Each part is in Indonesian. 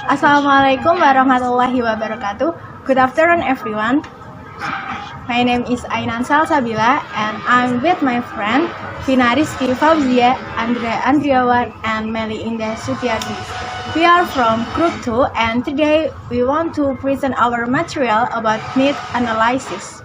Assalamualaikum warahmatullahi wabarakatuh. Good afternoon, everyone. My name is Ainan Salsabila, and I'm with my friend Vina Rizky Fauzia, Andriawan, and Meli Indah Sutiardi. We are from Group 2, and today we want to present our material about need analysis.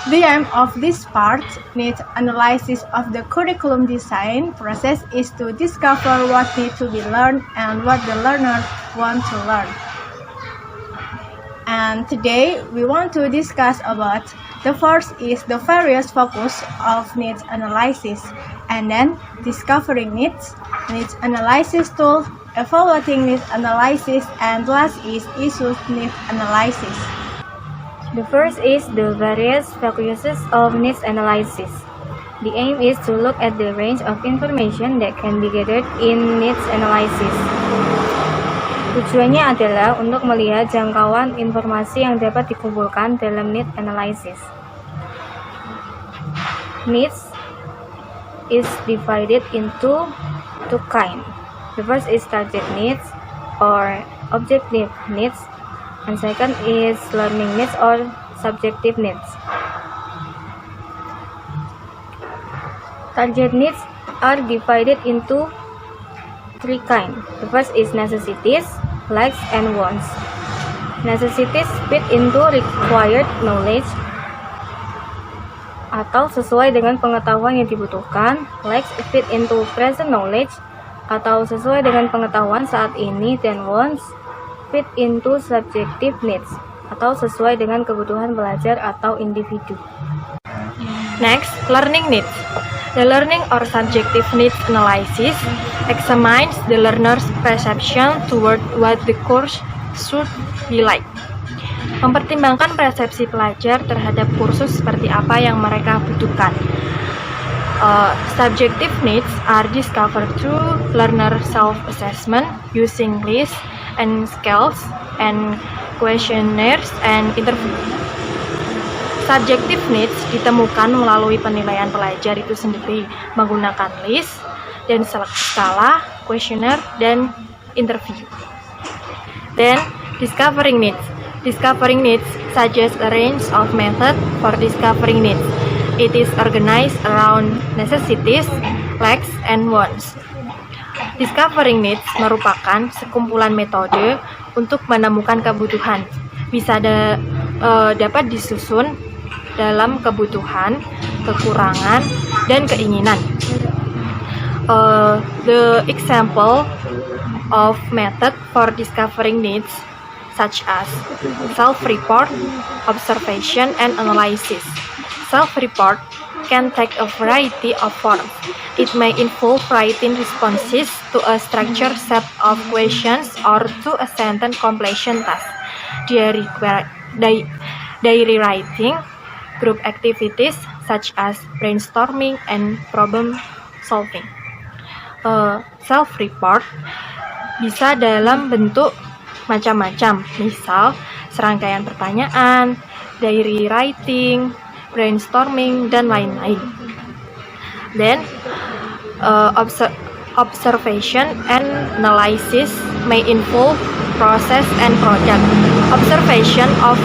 The aim of this part, need analysis of the curriculum design process, is to discover what needs to be learned and what the learner want to learn. And today we want to discuss about the first is the various focus of needs analysis, and then discovering needs analysis tool, evaluating needs analysis, and last is issues needs analysis. The first is the various focuses of needs analysis. The aim is to look at the range of information that can be gathered in needs analysis. Tujuannya adalah untuk melihat jangkauan informasi yang dapat dikumpulkan dalam need analysis. Needs is divided into two kinds. The first is target needs or objective needs, and second is learning needs or subjective needs. Target needs are divided into three kinds. The first is necessities, likes, and wants. Necessities fit into required knowledge atau sesuai dengan pengetahuan yang dibutuhkan. Likes fit into present knowledge atau sesuai dengan pengetahuan saat ini, dan wants fit into subjective needs atau sesuai dengan kebutuhan pelajar atau individu. Next, learning needs. The learning or subjective needs analysis examines the learner's perception toward what the course should be like. Mempertimbangkan persepsi pelajar terhadap kursus seperti apa yang mereka butuhkan. Subjective needs are discovered through learner self-assessment using lists and scales and questionnaires and interview. Subjective needs ditemukan melalui penilaian pelajar itu sendiri menggunakan list dan skala, questionnaire, dan interview. Then, discovering needs. Discovering needs suggests a range of methods for discovering needs. It is organized around necessities, likes, and wants. Discovering needs merupakan sekumpulan metode untuk menemukan kebutuhan. Bisa dapat disusun dalam kebutuhan, kekurangan, dan keinginan. The example of method for discovering needs such as self-report, observation, and analysis. Self-report can take a variety of forms. It may involve writing responses to a structured set of questions or to a sentence completion task. Diary writing, group activities such as brainstorming and problem solving. Self-report bisa dalam bentuk macam-macam, misal serangkaian pertanyaan, diary writing, brainstorming, dan lain-lain. Then, observation and analysis may involve process and product. Observation of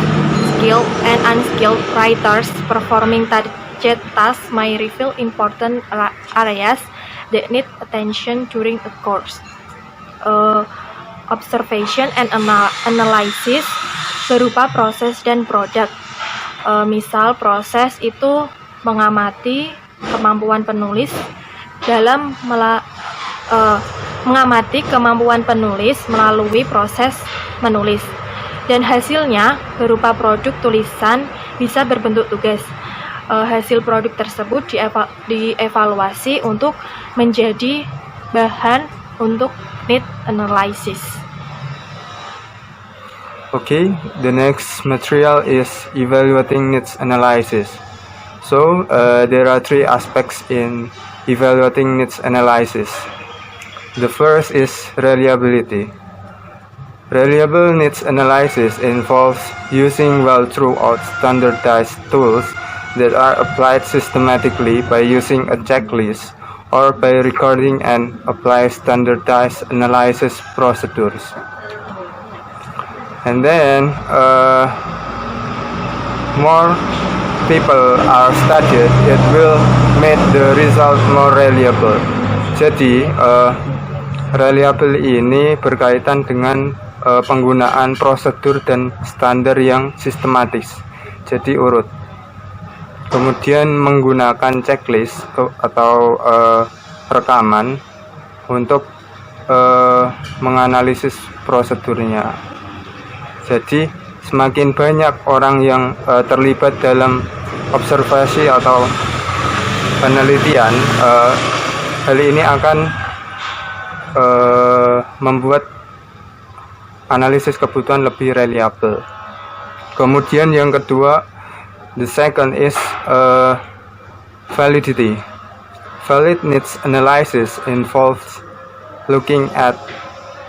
skilled and unskilled writers performing target tasks may reveal important areas that need attention during a course. Observation and analysis berupa proses dan produk. Misal proses itu mengamati kemampuan penulis dalam mengamati kemampuan penulis melalui proses menulis, dan hasilnya berupa produk tulisan bisa berbentuk tugas. Hasil produk tersebut dievaluasi untuk menjadi bahan untuk need analysis. Okay, the next material is evaluating needs analysis. So, there are three aspects in evaluating needs analysis. The first is reliability. Reliable needs analysis involves using well-thought-out standardized tools that are applied systematically by using a checklist or by recording and apply standardized analysis procedures. And then more people are studied, it will make the result more reliable. Jadi reliable ini berkaitan dengan penggunaan prosedur dan standar yang sistematis, jadi urut. Kemudian menggunakan checklist atau rekaman untuk menganalisis prosedurnya. Jadi semakin banyak orang yang terlibat dalam observasi atau penelitian, hal ini akan membuat analisis kebutuhan lebih reliable. Kemudian yang kedua, the second is validity. Valid needs analysis involves looking at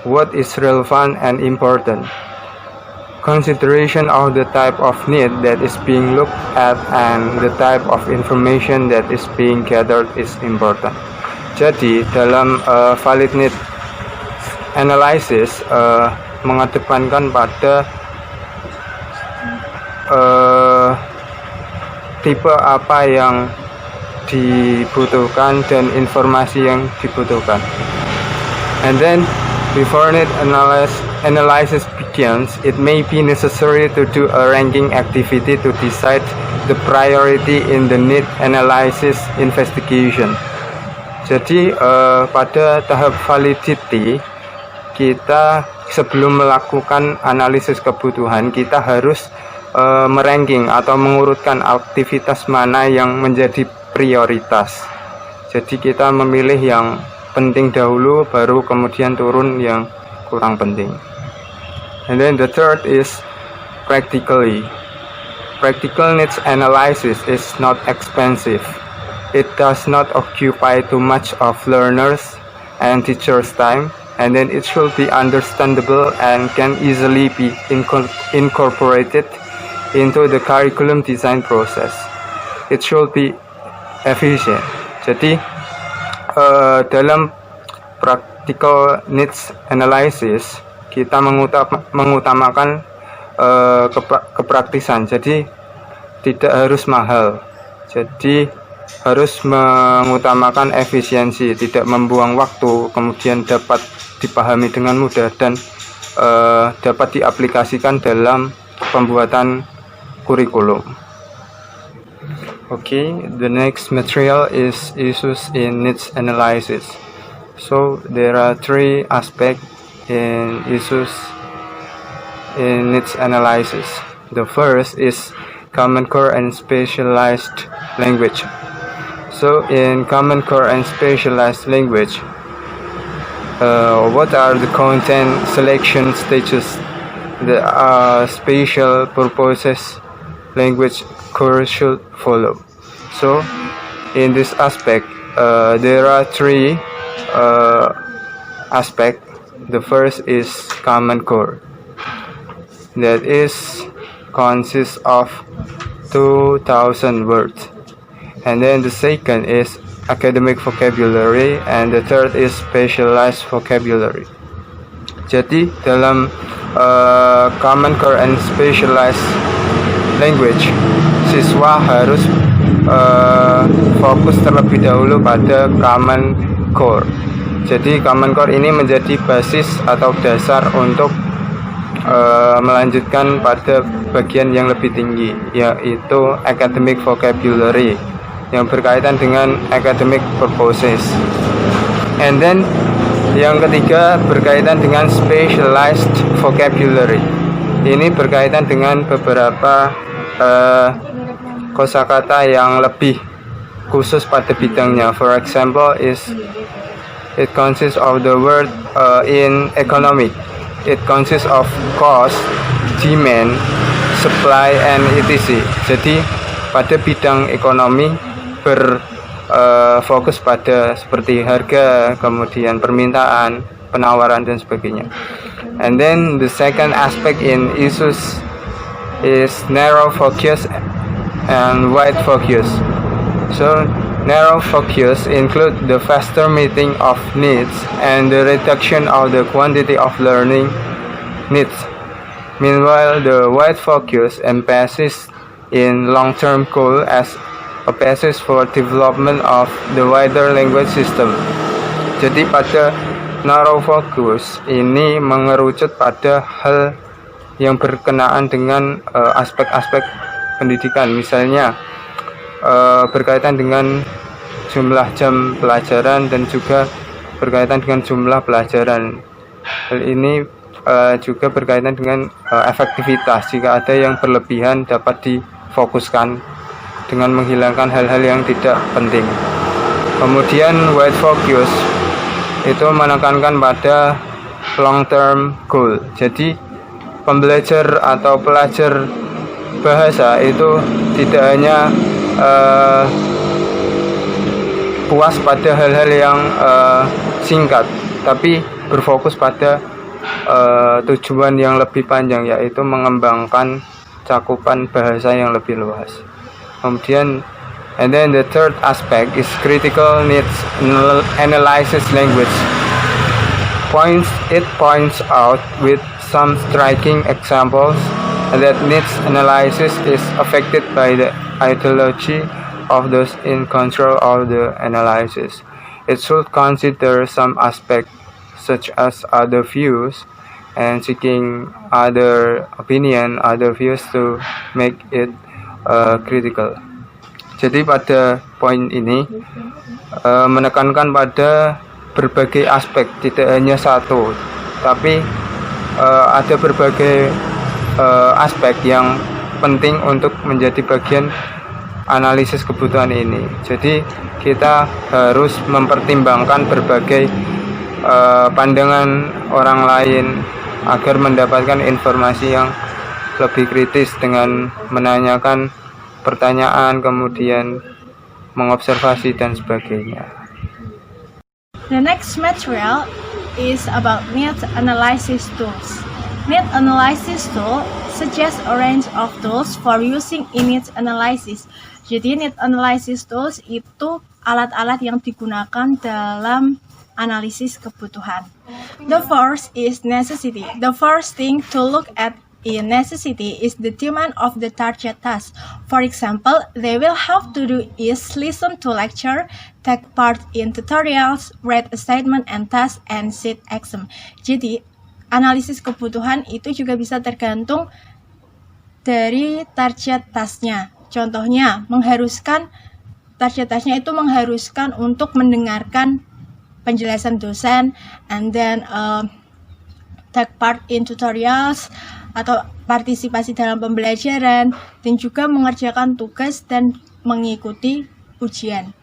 what is relevant and important. Consideration of the type of need that is being looked at and the type of information that is being gathered is important. Jadi dalam valid need analysis mengedepankan pada tipe apa yang dibutuhkan dan informasi yang dibutuhkan. And then before need analysis begins, it may be necessary to do a ranking activity to decide the priority in the need analysis investigation. Jadi pada tahap validity, kita sebelum melakukan analisis kebutuhan, kita harus meranking atau mengurutkan aktivitas mana yang menjadi prioritas. Jadi kita memilih yang penting dahulu, baru kemudian turun yang kurang penting. And then the third is practically. Practical needs analysis is not expensive. It does not occupy too much of learners and teachers' time, and then it should be understandable and can easily be incorporated into the curriculum design process. It should be efficient. Jadi dalam practical needs analysis kita mengutamakan kepraktisan, jadi tidak harus mahal, jadi harus mengutamakan efisiensi, tidak membuang waktu, kemudian dapat dipahami dengan mudah dan dapat diaplikasikan dalam pembuatan kurikulum. Okay, the next material is issues in needs analysis. So there are three aspects in issues in needs analysis. The first is Common Core and specialized language. So in Common Core and specialized language, what are the content selection stages? The special purposes language core should follow. So in this aspect, there are three aspects. The first is Common Core. That is consists of 2,000 words. And then the second is academic vocabulary, and the third is specialized vocabulary. Jadi dalam Common Core and specialized language, siswa harus fokus terlebih dahulu pada Common Core. Jadi Common Core ini menjadi basis atau dasar untuk melanjutkan pada bagian yang lebih tinggi, yaitu academic vocabulary yang berkaitan dengan academic purposes. And then yang ketiga berkaitan dengan specialized vocabulary. Ini berkaitan dengan beberapa kosakata yang lebih khusus pada bidangnya. For example, it consists of the word in economic. It consists of cost, demand, supply, and etc. Jadi pada bidang ekonomi berfokus pada seperti harga, kemudian permintaan, penawaran, dan sebagainya. And then the second aspect in issues is narrow focus and wide focus. So narrow focus include the faster meeting of needs and the reduction of the quantity of learning needs. Meanwhile, the wide focus emphasis in long-term goal as a basis for development of the wider language system. Jadi pada narrow focus ini mengerucut pada hal yang berkenaan dengan aspek-aspek pendidikan, misalnya berkaitan dengan jumlah jam pelajaran dan juga berkaitan dengan jumlah pelajaran. Hal ini juga berkaitan dengan efektivitas. Jika ada yang berlebihan dapat difokuskan dengan menghilangkan hal-hal yang tidak penting. Kemudian wide focus itu menekankan pada long term goal. Jadi pembelajar atau pelajar bahasa itu tidak hanya puas pada hal-hal yang singkat, tapi berfokus pada tujuan yang lebih panjang, yaitu mengembangkan cakupan bahasa yang lebih luas. Kemudian, and then the third aspect is critical needs analysis language. It points out with some striking examples that needs analysis is affected by the ideology of those in control of the analysis. It should consider some aspects such as other views and seeking other opinion, other views to make it critical. Jadi pada poin ini menekankan pada berbagai aspek, tidak hanya satu, tapi ada berbagai aspek yang penting untuk menjadi bagian analisis kebutuhan ini. Jadi kita harus mempertimbangkan berbagai pandangan orang lain agar mendapatkan informasi yang lebih kritis dengan menanyakan pertanyaan, kemudian mengobservasi dan sebagainya. The next material is about needs analysis tools. Need analysis tool suggests a range of tools for using in needs analysis. Jadi need analysis tools itu alat-alat yang digunakan dalam analisis kebutuhan. The first is necessity. The first thing to look at in necessity is the demand of the target task. For example, they will have to do is listen to lecture, take part in tutorials, write assignment and task, and sit exam. Jadi, analisis kebutuhan itu juga bisa tergantung dari target tasknya. Contohnya, target tasknya itu mengharuskan untuk mendengarkan penjelasan dosen, and then take part in tutorials, atau partisipasi dalam pembelajaran, dan juga mengerjakan tugas dan mengikuti ujian.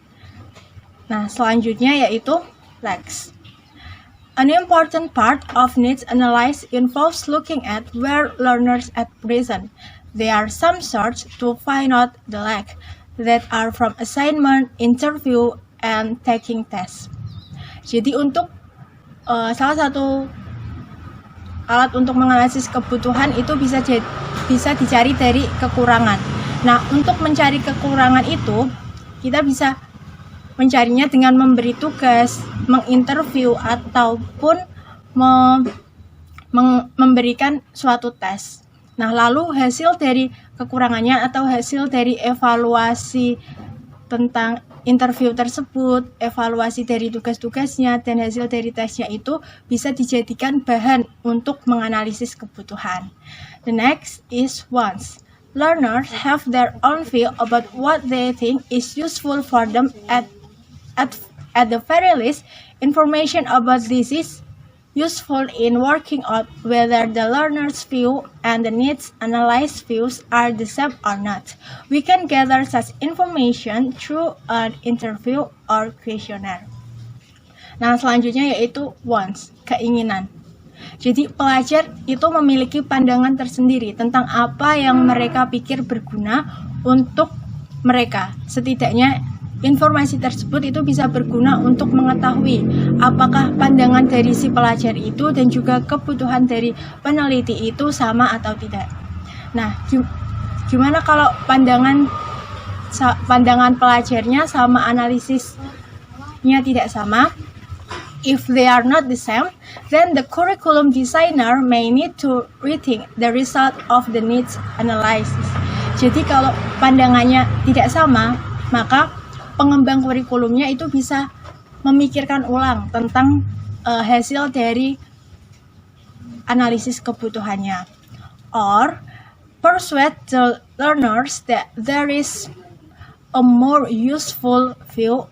Nah, selanjutnya yaitu lex. An important part of needs analysis involves looking at where learners at present. There are some sorts to find out the lack that are from assignment, interview, and taking tests. Jadi untuk salah satu alat untuk menganalisis kebutuhan itu bisa dicari dari kekurangan. Nah, untuk mencari kekurangan itu, kita bisa mencarinya dengan memberi tugas, menginterview, ataupun memberikan suatu tes. Nah, lalu hasil dari kekurangannya atau hasil dari evaluasi tentang interview tersebut, evaluasi dari tugas-tugasnya, dan hasil dari tesnya itu bisa dijadikan bahan untuk menganalisis kebutuhan. The next is wants. Learners have their own view about what they think is useful for them. At the very least, information about this is useful in working out whether the learner's view and the needs analyzed views are the same or not. We can gather such information through an interview or questionnaire. Nah, selanjutnya yaitu wants, keinginan. Jadi pelajar itu memiliki pandangan tersendiri tentang apa yang mereka pikir berguna untuk mereka. Setidaknya informasi tersebut itu bisa berguna untuk mengetahui apakah pandangan dari si pelajar itu dan juga kebutuhan dari peneliti itu sama atau tidak. Nah, gimana kalau pandangan pelajarnya sama analisisnya tidak sama? If they are not the same, then the curriculum designer may need to rethink the result of the needs analysis. Jadi kalau pandangannya tidak sama, maka pengembang kurikulumnya itu bisa memikirkan ulang tentang hasil dari analisis kebutuhannya. Or persuade the learners that there is a more useful view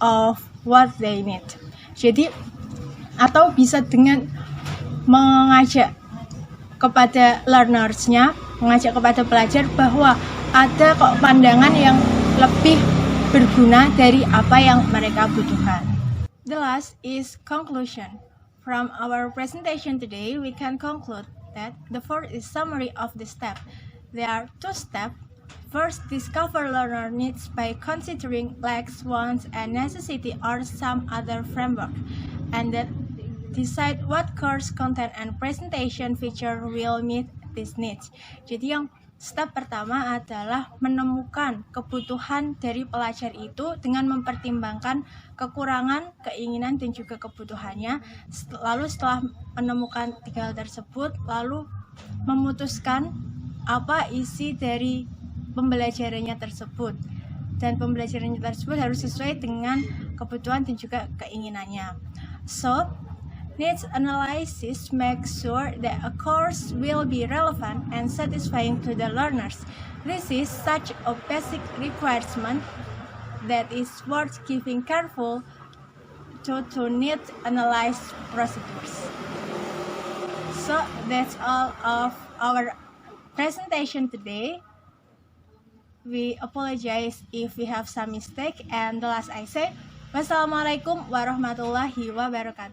of what they need. Jadi, atau bisa dengan mengajak kepada learnersnya, mengajak kepada pelajar bahwa ada kok pandangan yang lebih berguna dari apa yang mereka butuhkan. The last is conclusion. From our presentation today, we can conclude that the fourth is summary of the step. There are 2 steps. First, discover learner needs by considering likes, wants, and necessity or some other framework, and then decide what course content and presentation feature will meet these needs. Jadi yang step pertama adalah menemukan kebutuhan dari pelajar itu dengan mempertimbangkan kekurangan, keinginan, dan juga kebutuhannya. Lalu setelah menemukan 3 hal tersebut, lalu memutuskan apa isi dari pembelajarannya tersebut, dan pembelajarannya tersebut harus sesuai dengan kebutuhan dan juga keinginannya. So, needs analysis makes sure that a course will be relevant and satisfying to the learners. This is such a basic requirement that is worth giving careful to need analyze procedures. So, that's all of our presentation today. We apologize if we have some mistake, and the last I say, wassalamualaikum warahmatullahi wabarakatuh.